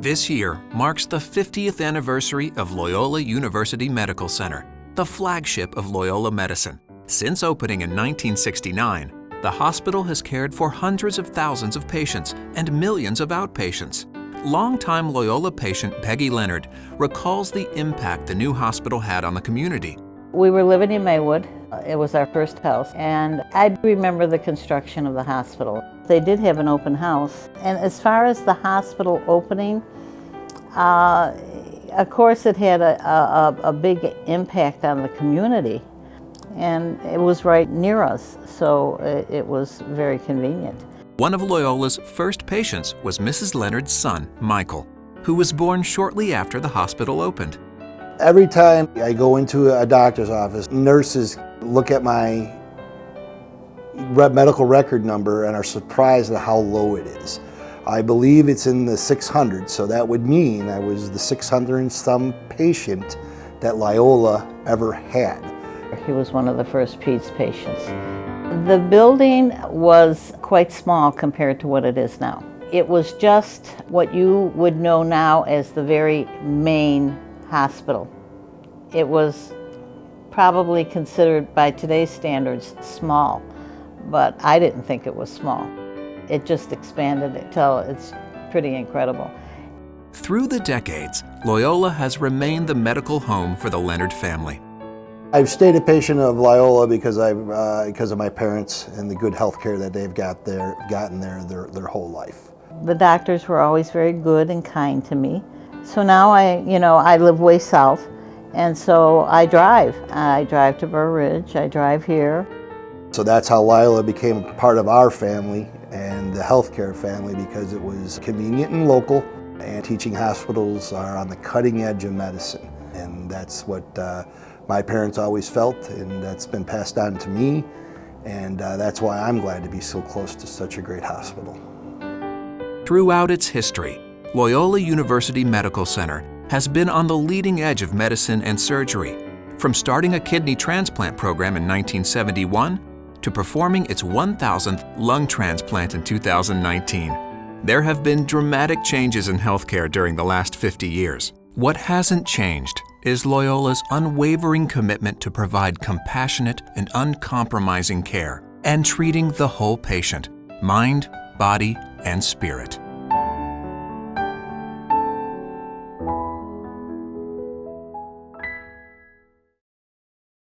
This year marks the 50th anniversary of Loyola University Medical Center, the flagship of Loyola medicine. Since opening in 1969, the hospital has cared for hundreds of thousands of patients and millions of outpatients. Longtime Loyola patient Peggy Leonard recalls the impact the new hospital had on the community. We were living in Maywood. It was our first house, and I remember the construction of the hospital. They did have an open house, and as far as the hospital opening, of course it had a big impact on the community, and it was right near us, so it was very convenient. One of Loyola's first patients was Mrs. Leonard's son, Michael, who was born shortly after the hospital opened. Every time I go into a doctor's office, nurses look at my medical record number and are surprised at how low it is. I believe it's in the 600s, so that would mean I was the 600 and some patient that Loyola ever had. He was one of the first PEDS patients. The building was quite small compared to what it is now. It was just what you would know now as the very main hospital. It was probably considered by today's standards small, but I didn't think it was small. It just expanded until it's pretty incredible. Through the decades, Loyola has remained the medical home for the Leonard family. I've stayed a patient of Loyola because of my parents and the good health care that they've gotten there their whole life. The doctors were always very good and kind to me. So now I live way south, and so I drive. I drive to Burr Ridge, I drive here. So that's how Loyola became part of our family and the healthcare family, because it was convenient and local, and teaching hospitals are on the cutting edge of medicine. And that's what my parents always felt, and that's been passed on to me, and that's why I'm glad to be so close to such a great hospital. Throughout its history, Loyola University Medical Center has been on the leading edge of medicine and surgery, from starting a kidney transplant program in 1971 to performing its 1,000th lung transplant in 2019. There have been dramatic changes in healthcare during the last 50 years. What hasn't changed is Loyola's unwavering commitment to provide compassionate and uncompromising care and treating the whole patient, mind, body, and spirit.